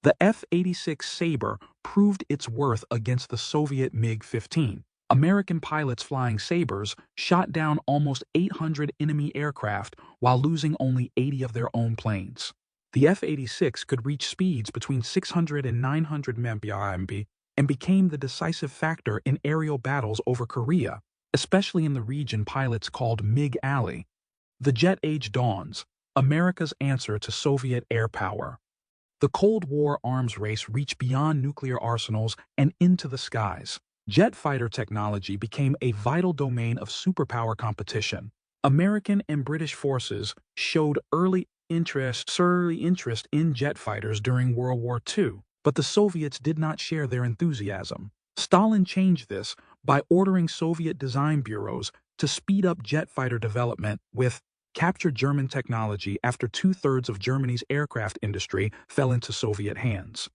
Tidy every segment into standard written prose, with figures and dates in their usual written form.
The F-86 Saber proved its worth against the Soviet MiG-15. American pilots flying Sabers shot down almost 800 enemy aircraft while losing only 80 of their own planes. The F-86 could reach speeds between 600 and 900 mph and became the decisive factor in aerial battles over Korea, especially in the region pilots called MiG Alley. The jet age dawns, America's answer to Soviet air power. The Cold War arms race reached beyond nuclear arsenals and into the skies. Jet fighter technology became a vital domain of superpower competition. American and British forces showed early interest in jet fighters during World War II, but the Soviets did not share their enthusiasm. Stalin changed this by ordering Soviet design bureaus to speed up jet fighter development with captured German technology after two-thirds of Germany's aircraft industry fell into Soviet hands.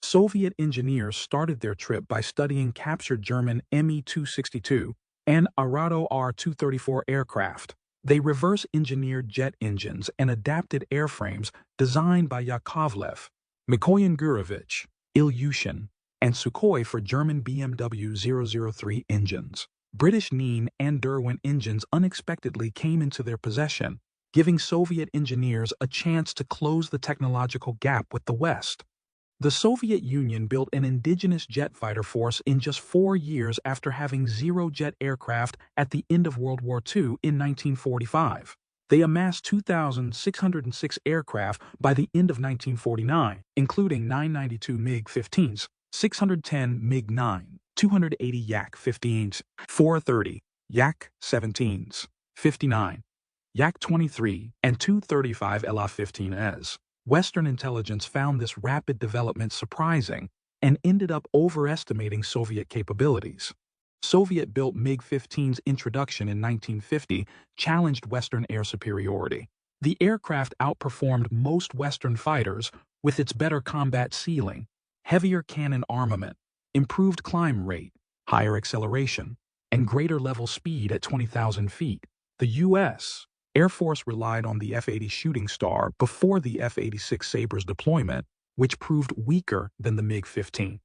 Soviet engineers started their trip by studying captured German Me-262 and Arado R-234 aircraft. They reverse-engineered jet engines and adapted airframes designed by Yakovlev, Mikoyan Gurevich, Ilyushin, and Sukhoi for German BMW 003 engines. British Nene and Derwent engines unexpectedly came into their possession, giving Soviet engineers a chance to close the technological gap with the West. The Soviet Union built an indigenous jet fighter force in just 4 years after having zero jet aircraft at the end of World War II in 1945. They amassed 2,606 aircraft by the end of 1949, including 992 MiG-15s, 610 MiG-9, 280 Yak-15s, 430 Yak-17s, 59 Yak-23, and 235 La-15s. Western intelligence found this rapid development surprising and ended up overestimating Soviet capabilities. Soviet-built MiG-15's introduction in 1950 challenged Western air superiority. The aircraft outperformed most Western fighters with its better combat ceiling, heavier cannon armament, improved climb rate, higher acceleration, and greater level speed at 20,000 feet. The U.S. Air Force relied on the F-80 Shooting Star before the F-86 Saber's deployment, which proved weaker than the MiG-15.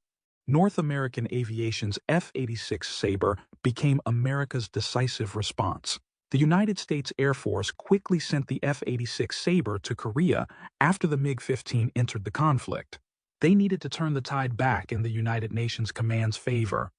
North American aviation's F-86 Saber became America's decisive response. The United States Air Force quickly sent the F-86 Saber to Korea after the MiG-15 entered the conflict. They needed to turn the tide back in the United Nations Command's favor.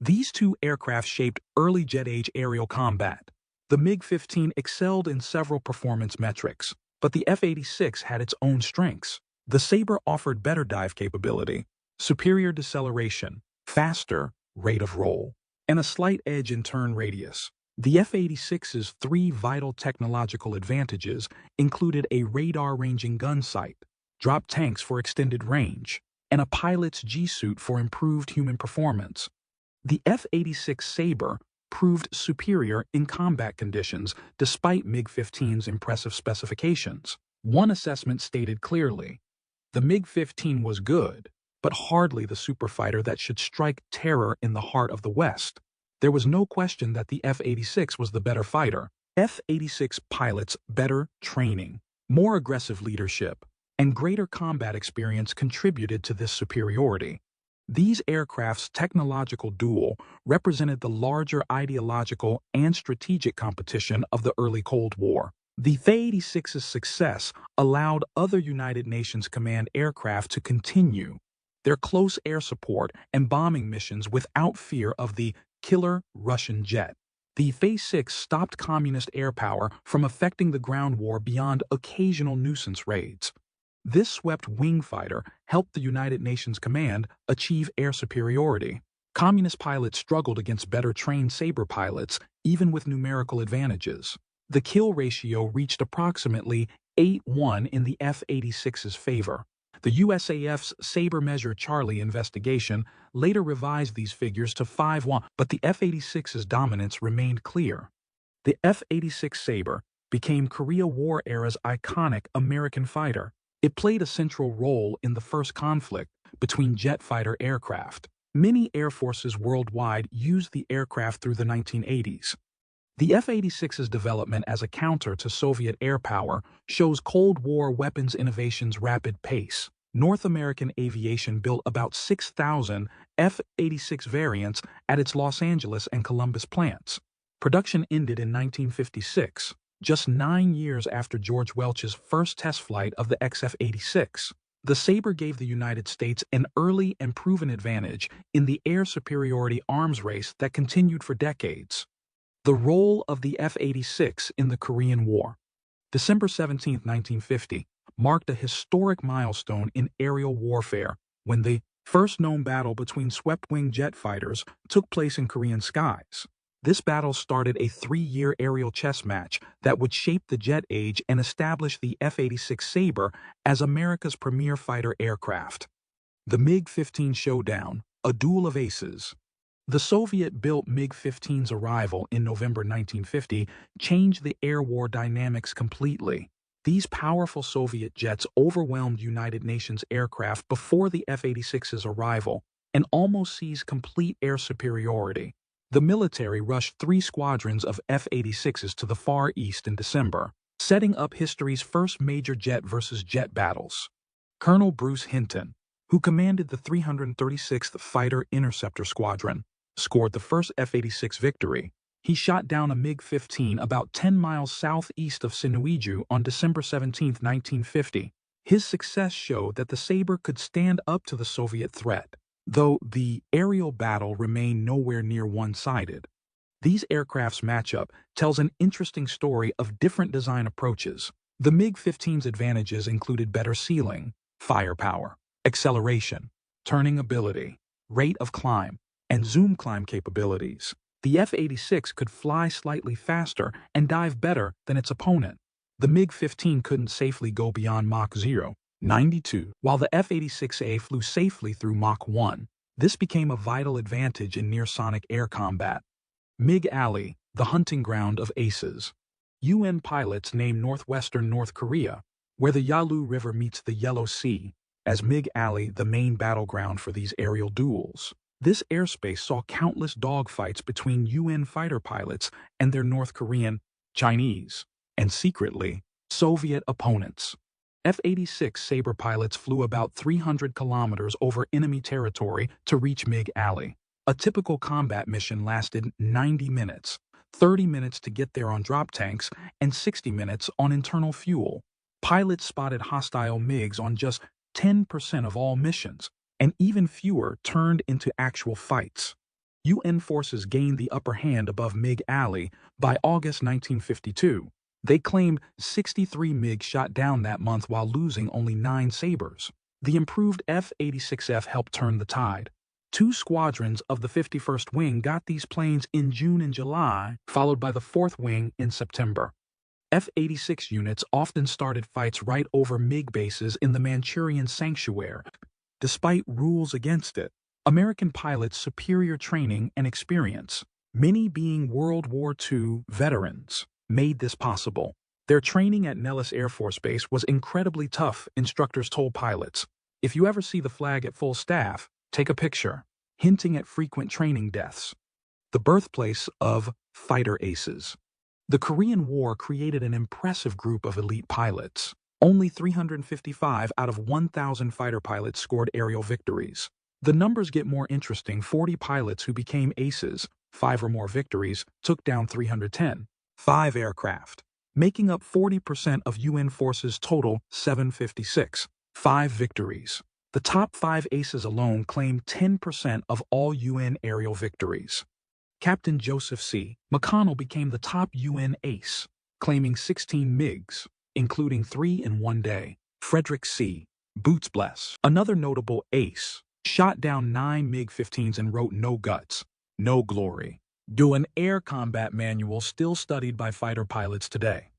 These two aircraft shaped early jet-age aerial combat. The MiG-15 excelled in several performance metrics, but the F-86 had its own strengths. The Saber offered better dive capability, superior deceleration, faster rate of roll, and a slight edge in turn radius. The F-86's three vital technological advantages included a radar-ranging gun sight, drop tanks for extended range, and a pilot's G-suit for improved human performance. The F-86 Saber proved superior in combat conditions despite MiG-15's impressive specifications. One assessment stated clearly, the MiG-15 was good, but hardly the superfighter that should strike terror in the heart of the West. There was no question that the F-86 was the better fighter. F-86 pilots' better training, more aggressive leadership, and greater combat experience contributed to this superiority. These aircraft's technological duel represented the larger ideological and strategic competition of the early Cold War. The F-86's success allowed other United Nations Command aircraft to continue their close air support and bombing missions without fear of the killer Russian jet. The F-86 stopped communist air power from affecting the ground war beyond occasional nuisance raids. This swept wing fighter helped the United Nations Command achieve air superiority. Communist pilots struggled against better-trained Saber pilots, even with numerical advantages. The kill ratio reached approximately 8:1 in the F-86's favor. The USAF's Saber Measure Charlie investigation later revised these figures to 5:1, but the F-86's dominance remained clear. The F-86 Saber became Korea War era's iconic American fighter. It played a central role in the first conflict between jet fighter aircraft. Many air forces worldwide used the aircraft through the 1980s. The F-86's development as a counter to Soviet air power shows Cold War weapons innovation's rapid pace. North American Aviation built about 6,000 F-86 variants at its Los Angeles and Columbus plants. Production ended in 1956, just 9 years after George Welch's first test flight of the F-86. The Saber gave the United States an early and proven advantage in the air superiority arms race that continued for decades. The role of the F-86 in the Korean War. December 17, 1950, marked a historic milestone in aerial warfare when the first known battle between swept-wing jet fighters took place in Korean skies. This battle started a 3-year aerial chess match that would shape the jet age and establish the F-86 Saber as America's premier fighter aircraft. The MiG-15 showdown, a duel of aces. The Soviet-built MiG-15's arrival in November 1950 changed the air war dynamics completely. These powerful Soviet jets overwhelmed United Nations aircraft before the F-86's arrival and almost seized complete air superiority. The military rushed 3 squadrons of F-86s to the Far East in December, setting up history's first major jet versus jet battles. Colonel Bruce Hinton, who commanded the 336th Fighter Interceptor Squadron, scored the first F-86 victory. He shot down a MiG-15 about 10 miles southeast of Sinuiju on December 17, 1950. His success showed that the Saber could stand up to the Soviet threat, though the aerial battle remained nowhere near one-sided. These aircraft's matchup tells an interesting story of different design approaches. The MiG-15's advantages included better ceiling, firepower, acceleration, turning ability, rate of climb, and zoom climb capabilities. The F-86 could fly slightly faster and dive better than its opponent. The MiG-15 couldn't safely go beyond Mach 0.92, while the F-86A flew safely through Mach 1. This became a vital advantage in near-sonic air combat. MiG Alley, the hunting ground of aces. UN pilots named northwestern North Korea, where the Yalu River meets the Yellow Sea, as MiG Alley the main battleground for these aerial duels. This airspace saw countless dogfights between UN fighter pilots and their North Korean, Chinese, and secretly, Soviet opponents. F-86 Saber pilots flew about 300 kilometers over enemy territory to reach MiG Alley. A typical combat mission lasted 90 minutes, 30 minutes to get there on drop tanks, and 60 minutes on internal fuel. Pilots spotted hostile MiGs on just 10% of all missions, and even fewer turned into actual fights. UN forces gained the upper hand above MiG Alley by August 1952. They claimed 63 MiGs shot down that month while losing only 9 Sabers. The improved F-86F helped turn the tide. 2 squadrons of the 51st Wing got these planes in June and July, followed by the 4th Wing in September. F-86 units often started fights right over MiG bases in the Manchurian Sanctuary, despite rules against it. American pilots' superior training and experience, many being World War II veterans, made this possible. Their training at Nellis Air Force Base was incredibly tough, instructors told pilots. If you ever see the flag at full staff, take a picture, hinting at frequent training deaths. The birthplace of fighter aces. The Korean War created an impressive group of elite pilots. Only 355 out of 1,000 fighter pilots scored aerial victories. The numbers get more interesting. 40 pilots who became aces, 5 or more victories, took down 310. 5 aircraft, making up 40% of UN forces' total 756. 5 victories. The top 5 aces alone claimed 10% of all UN aerial victories. Captain Joseph C. McConnell became the top UN ace, claiming 16 MiGs, including 3 in one day. Frederick C. Bootsbless, another notable ace, shot down 9 MiG-15s and wrote "No guts, no glory" to an air combat manual still studied by fighter pilots today.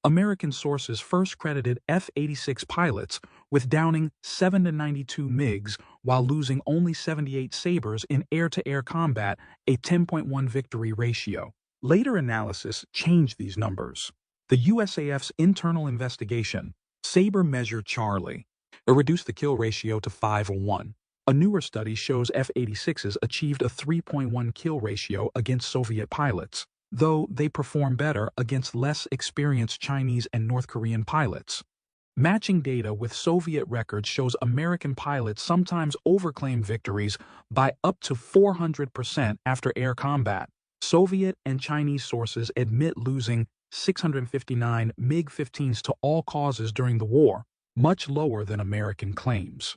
American sources first credited F-86 pilots with downing 792 MiGs while losing only 78 Sabers in air-to-air combat, a 10.1 victory ratio. Later analysis changed these numbers. The USAF's internal investigation, Saber Measure Charlie, reduced the kill ratio to 5:1. A newer study shows F-86s achieved a 3.1 kill ratio against Soviet pilots, though they perform better against less experienced Chinese and North Korean pilots. Matching data with Soviet records shows American pilots sometimes overclaim victories by up to 400% after air combat. Soviet and Chinese sources admit losing 659 MiG-15s to all causes during the war, much lower than American claims.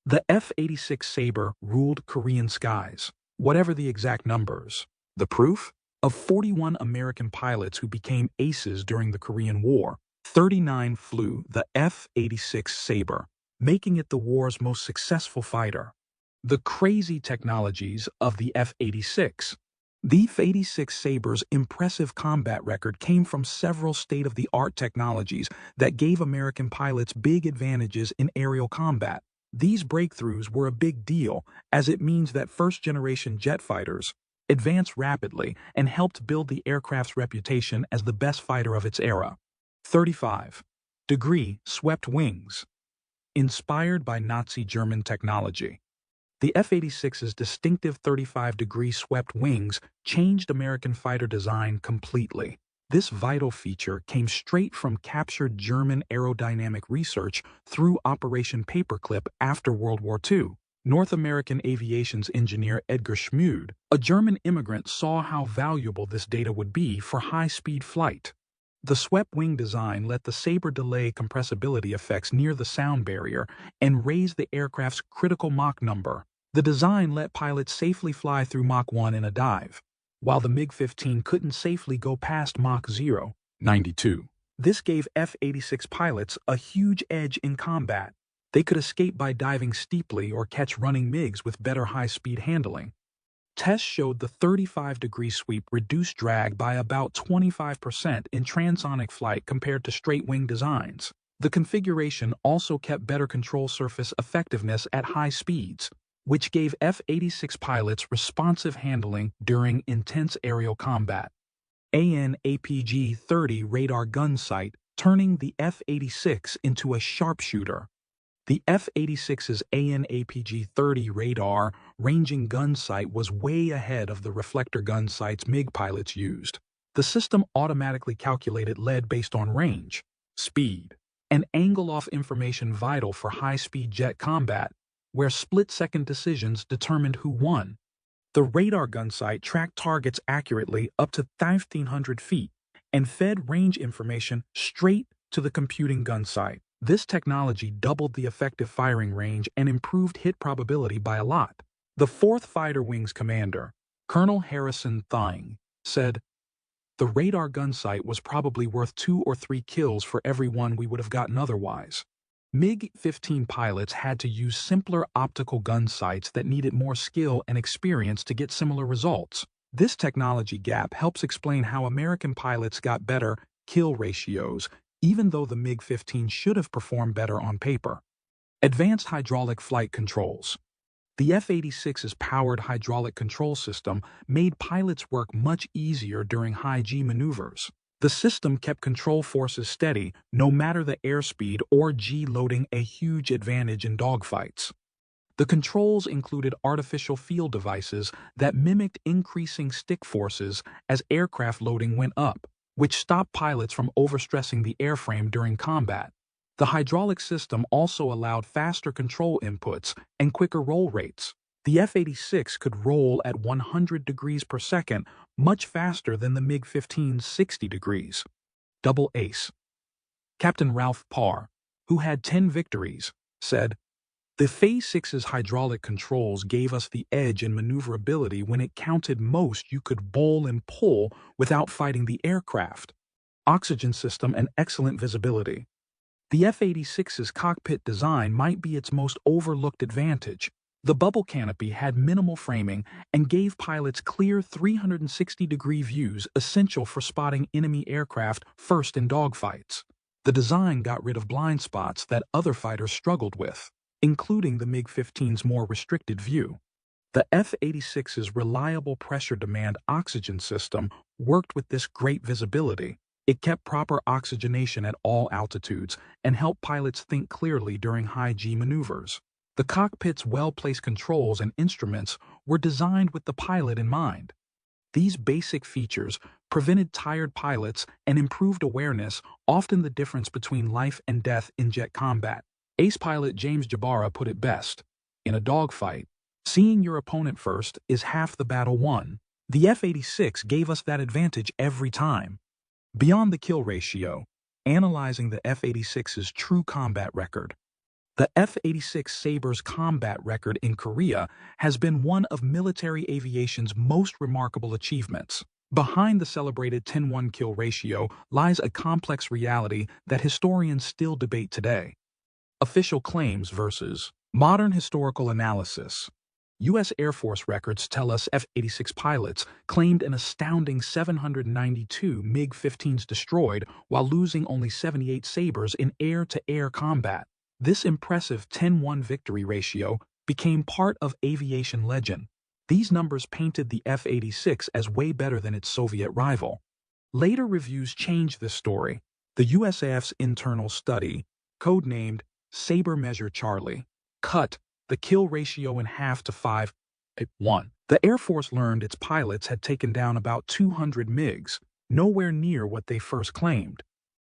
The F-86 Saber ruled Korean skies, whatever the exact numbers. The proof? Of 41 American pilots who became aces during the Korean War, 39 flew the F-86 Saber, making it the war's most successful fighter. The crazy technologies of the F-86. The F-86 Saber's impressive combat record came from several state-of-the-art technologies that gave American pilots big advantages in aerial combat. These breakthroughs were a big deal, as it means that first-generation jet fighters advanced rapidly and helped build the aircraft's reputation as the best fighter of its era. 35-degree swept wings. Inspired by Nazi German technology, the F-86's distinctive 35-degree swept wings changed American fighter design completely. This vital feature came straight from captured German aerodynamic research through Operation Paperclip after World War II. North American aviation's engineer Edgar Schmude, a German immigrant, saw how valuable this data would be for high-speed flight. The swept wing design let the Saber delay compressibility effects near the sound barrier and raise the aircraft's critical Mach number. The design let pilots safely fly through Mach 1 in a dive, while the MiG-15 couldn't safely go past Mach 0.92. This gave F-86 pilots a huge edge in combat. They could escape by diving steeply or catch running MiGs with better high-speed handling. Tests showed the 35-degree sweep reduced drag by about 25% in transonic flight compared to straight-wing designs. The configuration also kept better control surface effectiveness at high speeds, which gave F-86 pilots responsive handling during intense aerial combat. AN/APG-30 radar gun sight, turning the F-86 into a sharpshooter. The F-86's AN/APG-30 radar ranging gun sight was way ahead of the reflector gun sights MiG pilots used. The system automatically calculated lead based on range, speed, and angle-off information vital for high-speed jet combat, where split-second decisions determined who won. The radar gun sight tracked targets accurately up to 1,500 feet and fed range information straight to the computing gun sight. This technology doubled the effective firing range and improved hit probability by a lot. The 4th Fighter Wing's commander, Colonel Harrison Thing, said, "The radar gun sight was probably worth 2 or 3 kills for every one we would have gotten otherwise." MiG-15 pilots had to use simpler optical gun sights that needed more skill and experience to get similar results. This technology gap helps explain how American pilots got better kill ratios, even though the MiG-15 should have performed better on paper. Advanced hydraulic flight controls. The F-86's powered hydraulic control system made pilots' work much easier during high-G maneuvers. The system kept control forces steady, no matter the airspeed or G loading, a huge advantage in dogfights. The controls included artificial field devices that mimicked increasing stick forces as aircraft loading went up, which stopped pilots from overstressing the airframe during combat. The hydraulic system also allowed faster control inputs and quicker roll rates. The F-86 could roll at 100 degrees per second, much faster than the MiG-15's 60 degrees. Double ace. Captain Ralph Parr, who had 10 victories, said, "The F-86's hydraulic controls gave us the edge in maneuverability when it counted most. You could bowl and pull without fighting the aircraft. Oxygen system and excellent visibility. The F-86's cockpit design might be its most overlooked advantage. The bubble canopy had minimal framing and gave pilots clear 360-degree views essential for spotting enemy aircraft first in dogfights. The design got rid of blind spots that other fighters struggled with, including the MiG-15's more restricted view. The F-86's reliable pressure demand oxygen system worked with this great visibility. It kept proper oxygenation at all altitudes and helped pilots think clearly during high-G maneuvers. The cockpit's well-placed controls and instruments were designed with the pilot in mind. These basic features prevented tired pilots and improved awareness, often the difference between life and death in jet combat. Ace pilot James Jabara put it best: in a dogfight, seeing your opponent first is half the battle won. The F-86 gave us that advantage every time. Beyond the kill ratio, analyzing the F-86's true combat record. The F-86 Saber's combat record in Korea has been one of military aviation's most remarkable achievements. Behind the celebrated 10-1 kill ratio lies a complex reality that historians still debate today. Official claims versus modern historical analysis. U.S. Air Force records tell us F-86 pilots claimed an astounding 792 MiG-15s destroyed while losing only 78 Sabers in air-to-air combat. This impressive 10-1 victory ratio became part of aviation legend. These numbers painted the F-86 as way better than its Soviet rival. Later reviews changed this story. The USAF's internal study, codenamed Saber Measure Charlie, cut the kill ratio in half to 5-1. The Air Force learned its pilots had taken down about 200 MiGs, nowhere near what they first claimed.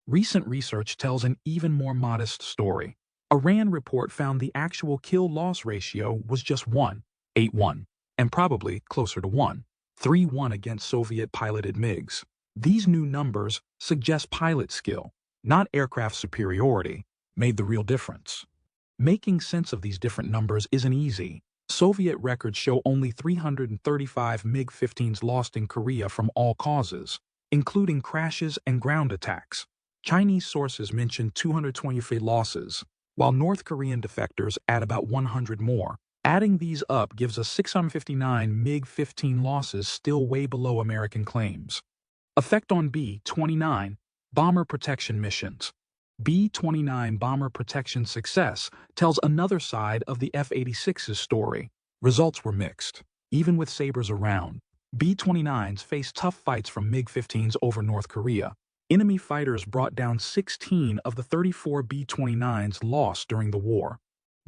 Recent research tells an even more modest story. A RAND report found the actual kill-loss ratio was just 1-8-1, and probably closer to 1-3-1 against Soviet-piloted MiGs. These new numbers suggest pilot skill, not aircraft superiority, made the real difference. Making sense of these different numbers isn't easy. Soviet records show only 335 MiG-15s lost in Korea from all causes, including crashes and ground attacks. Chinese sources mention 223 losses, while North Korean defectors add about 100 more. Adding these up gives us 659 MiG-15 losses, still way below American claims. Effect on B-29 bomber protection missions. B-29 bomber protection success tells another side of the F-86's story. Results were mixed. Even with Sabers around, B-29s faced tough fights from MiG-15s over North Korea. Enemy fighters brought down 16 of the 34 B-29s lost during the war.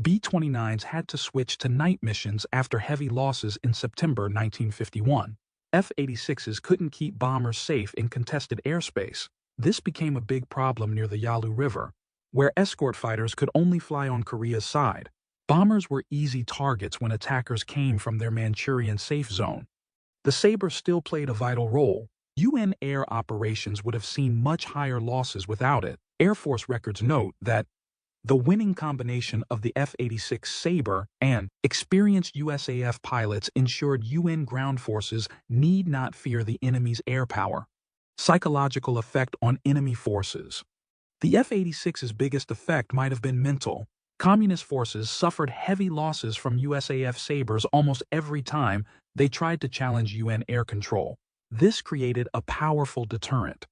B-29s had to switch to night missions after heavy losses in September 1951. F-86s couldn't keep bombers safe in contested airspace. This became a big problem near the Yalu River, where escort fighters could only fly on Korea's side. Bombers were easy targets when attackers came from their Manchurian safe zone. The Saber still played a vital role. UN air operations would have seen much higher losses without it. Air Force records note that the winning combination of the F-86 Saber and experienced USAF pilots ensured UN ground forces need not fear the enemy's air power. Psychological effect on enemy forces. The F-86's biggest effect might have been mental. Communist forces suffered heavy losses from USAF Sabers almost every time they tried to challenge UN air control. This created a powerful deterrent.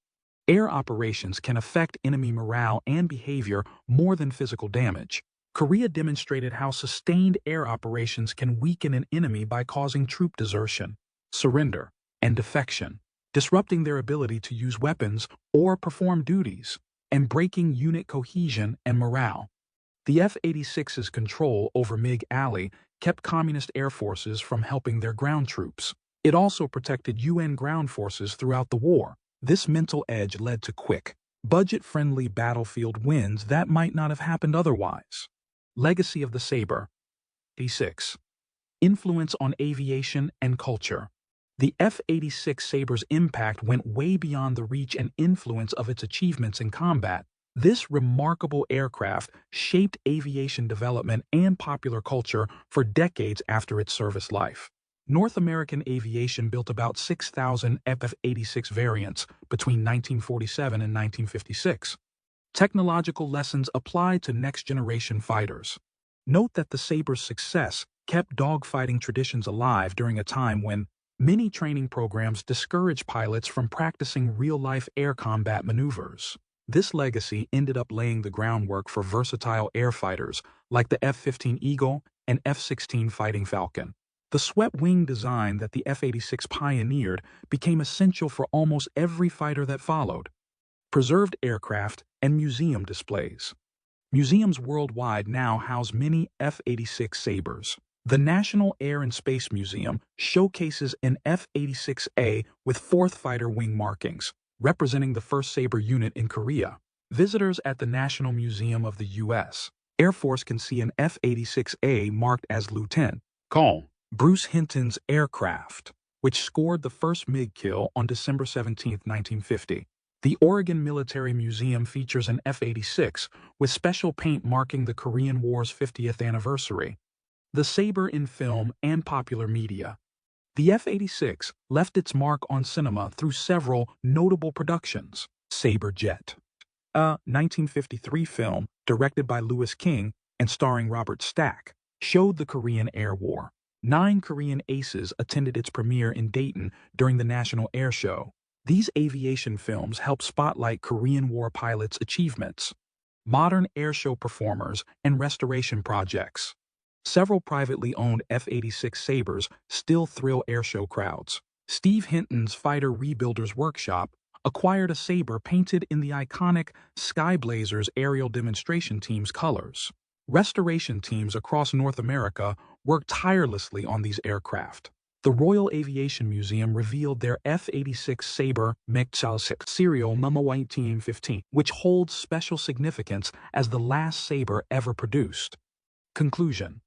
Air operations can affect enemy morale and behavior more than physical damage. Korea demonstrated how sustained air operations can weaken an enemy by causing troop desertion, surrender, and defection, disrupting their ability to use weapons or perform duties, and breaking unit cohesion and morale. The F-86's control over MiG Alley kept communist air forces from helping their ground troops. It also protected UN ground forces throughout the war. This mental edge led to quick, budget-friendly battlefield wins that might not have happened otherwise. Legacy of the Saber. F-86. Influence on aviation and culture. The F-86 Saber's impact went way beyond the reach and influence of its achievements in combat. This remarkable aircraft shaped aviation development and popular culture for decades after its service life. North American aviation built about 6,000 F-86 variants between 1947 and 1956. Technological lessons applied to next-generation fighters. Note that the Saber's success kept dogfighting traditions alive during a time when many training programs discouraged pilots from practicing real-life air combat maneuvers. This legacy ended up laying the groundwork for versatile air fighters like the F-15 Eagle and F-16 Fighting Falcon. The swept-wing design that the F-86 pioneered became essential for almost every fighter that followed. Preserved aircraft and museum displays. Museums worldwide now house many F-86 Sabers. The National Air and Space Museum showcases an F-86A with 4th Fighter Wing markings, representing the first Saber unit in Korea. Visitors at the National Museum of the U.S. Air Force can see an F-86A marked as Lieutenant Col. Bruce Hinton's aircraft, which scored the first MiG kill on December 17, 1950. The Oregon Military Museum features an F-86 with special paint marking the Korean War's 50th anniversary. The Saber in film and popular media. The F-86 left its mark on cinema through several notable productions. Saber Jet, a 1953 film directed by Louis King and starring Robert Stack, showed the Korean Air War. 9 Korean aces attended its premiere in Dayton during the National Air Show. These aviation films help spotlight Korean War pilots' achievements, modern airshow performers, and restoration projects. Several privately owned F-86 Sabers still thrill airshow crowds. Steve Hinton's Fighter Rebuilders Workshop acquired a Saber painted in the iconic Skyblazers aerial demonstration team's colors. Restoration teams across North America worked tirelessly on these aircraft. The Royal Aviation Museum revealed their F-86 Saber Mech-6 serial number 1915, which holds special significance as the last Saber ever produced. Conclusion.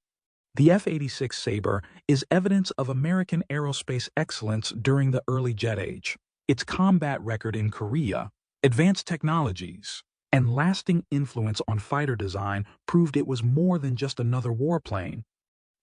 The F-86 Saber is evidence of American aerospace excellence during the early jet age. Its combat record in Korea, advanced technologies, and lasting influence on fighter design proved it was more than just another warplane.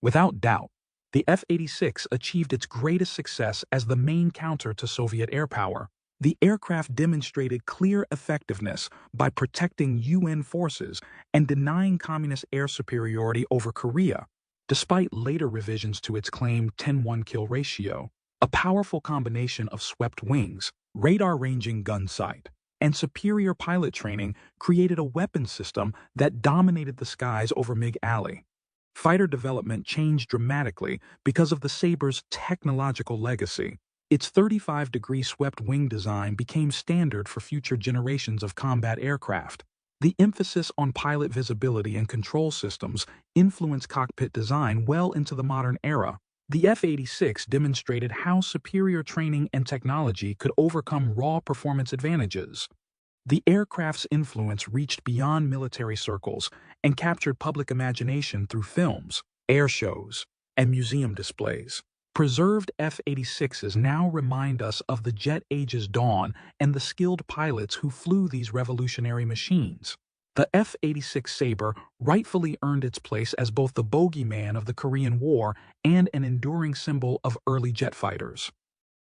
Without doubt, the F-86 achieved its greatest success as the main counter to Soviet air power. The aircraft demonstrated clear effectiveness by protecting UN forces and denying communist air superiority over Korea, despite later revisions to its claimed 10-1 kill ratio. A powerful combination of swept wings, radar-ranging gun sight, and superior pilot training created a weapon system that dominated the skies over MiG Alley. Fighter development changed dramatically because of the Saber's technological legacy. Its 35-degree swept wing design became standard for future generations of combat aircraft. The emphasis on pilot visibility and control systems influenced cockpit design well into the modern era. The F-86 demonstrated how superior training and technology could overcome raw performance advantages. The aircraft's influence reached beyond military circles and captured public imagination through films, air shows, and museum displays. Preserved F-86s now remind us of the jet age's dawn and the skilled pilots who flew these revolutionary machines. The F-86 Saber rightfully earned its place as both the bogeyman of the Korean War and an enduring symbol of early jet fighters.